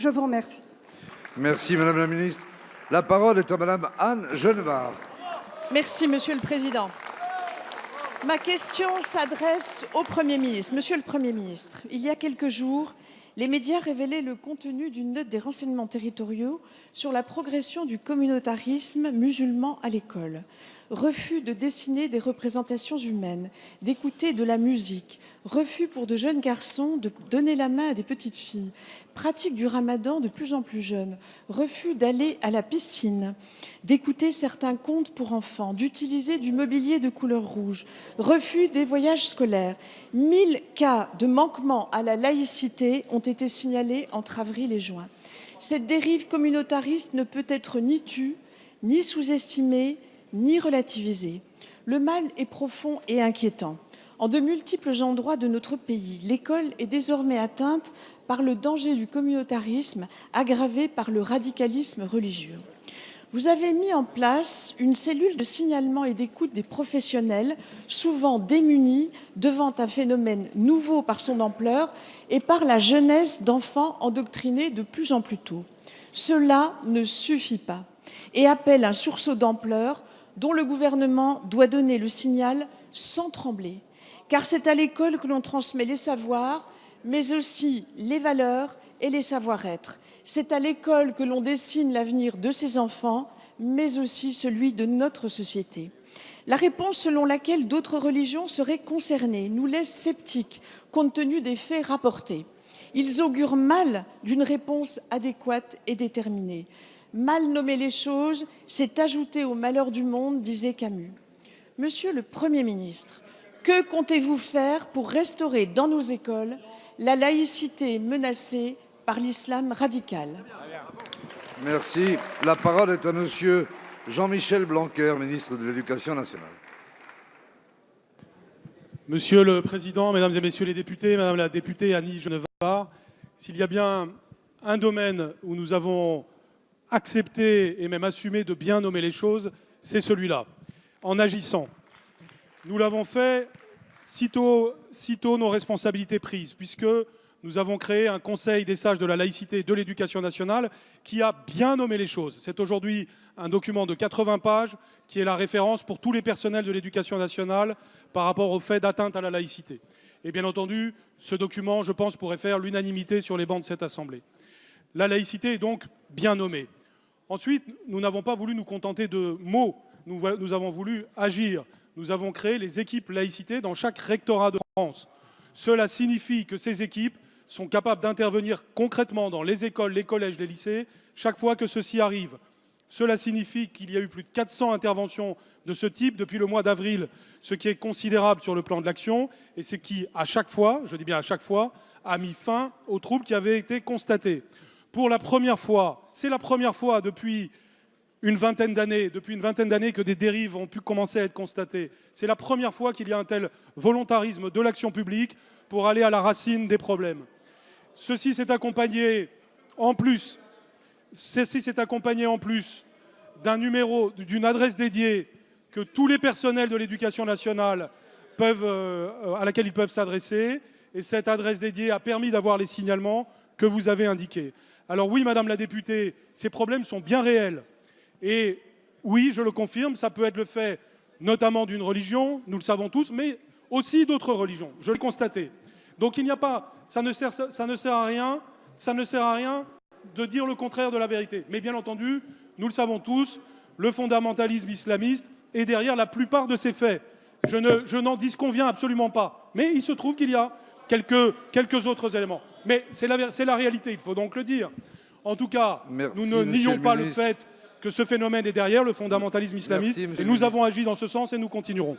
Je vous remercie. Merci Madame la Ministre. La parole est à Madame Anne Genevard. Merci Monsieur le Président. Ma question s'adresse au Premier ministre. Monsieur le Premier ministre, il y a quelques jours, les médias révélaient le contenu d'une note des renseignements territoriaux sur la progression du communautarisme musulman à l'école. Refus de dessiner des représentations humaines, d'écouter de la musique, refus pour de jeunes garçons de donner la main à des petites filles, pratique du ramadan de plus en plus jeune, refus d'aller à la piscine, d'écouter certains contes pour enfants, d'utiliser du mobilier de couleur rouge, refus des voyages scolaires. 1000 cas de manquement à la laïcité ont été signalés entre avril et juin. Cette dérive communautariste ne peut être ni tue, ni sous-estimée, ni relativisée. Le mal est profond et inquiétant. En de multiples endroits de notre pays, l'école est désormais atteinte par le danger du communautarisme aggravé par le radicalisme religieux. Vous avez mis en place une cellule de signalement et d'écoute des professionnels, souvent démunis devant un phénomène nouveau par son ampleur et par la jeunesse d'enfants endoctrinés de plus en plus tôt. Cela ne suffit pas et appelle un sursaut d'ampleur dont le gouvernement doit donner le signal sans trembler. Car c'est à l'école que l'on transmet les savoirs, mais aussi les valeurs et les savoir-être. C'est à l'école que l'on dessine l'avenir de ses enfants, mais aussi celui de notre société. La réponse selon laquelle d'autres religions seraient concernées nous laisse sceptiques compte tenu des faits rapportés. Ils augurent mal d'une réponse adéquate et déterminée. Mal nommer les choses, c'est ajouter au malheur du monde, disait Camus. Monsieur le Premier ministre, que comptez-vous faire pour restaurer dans nos écoles la laïcité menacée par l'islam radical? Merci. La parole est à Monsieur Jean-Michel Blanquer, ministre de l'Éducation nationale. Monsieur le Président, Mesdames et Messieurs les députés, Madame la députée Annie Genevard, s'il y a bien un domaine où nous avons accepté et même assumé de bien nommer les choses, c'est celui-là, en agissant. Nous l'avons fait sitôt nos responsabilités prises, puisque nous avons créé un Conseil des sages de la laïcité et de l'éducation nationale qui a bien nommé les choses. C'est aujourd'hui un document de 80 pages qui est la référence pour tous les personnels de l'éducation nationale par rapport au fait d'atteinte à la laïcité. Et bien entendu, ce document, je pense, pourrait faire l'unanimité sur les bancs de cette Assemblée. La laïcité est donc bien nommée. Ensuite, nous n'avons pas voulu nous contenter de mots, nous avons voulu agir. Nous avons créé les équipes laïcité dans chaque rectorat de France. Cela signifie que ces équipes sont capables d'intervenir concrètement dans les écoles, les collèges, les lycées, chaque fois que ceci arrive. Cela signifie qu'il y a eu plus de 400 interventions de ce type depuis le mois d'avril, ce qui est considérable sur le plan de l'action et ce qui, à chaque fois, je dis bien à chaque fois, a mis fin aux troubles qui avaient été constatés. Pour la première fois, c'est la première fois depuis une vingtaine d'années que des dérives ont pu commencer à être constatées. C'est la première fois qu'il y a un tel volontarisme de l'action publique pour aller à la racine des problèmes. Ceci s'est accompagné en plus d'un numéro, d'une adresse dédiée que tous les personnels de l'éducation nationale à laquelle ils peuvent s'adresser. Et cette adresse dédiée a permis d'avoir les signalements que vous avez indiqués. Alors oui, Madame la députée, ces problèmes sont bien réels. Et oui, je le confirme, ça peut être le fait notamment d'une religion, nous le savons tous, mais aussi d'autres religions. Je l'ai constaté. Donc il n'y a pas, ça ne sert à rien de dire le contraire de la vérité. Mais bien entendu, nous le savons tous, le fondamentalisme islamiste est derrière la plupart de ces faits. Je n'en disconviens absolument pas. Mais il se trouve qu'il y a quelques autres éléments. Mais c'est la réalité, il faut donc le dire. En tout cas, nous ne nions pas le fait que ce phénomène est derrière le fondamentalisme islamiste. Et nous avons agi dans ce sens et nous continuerons.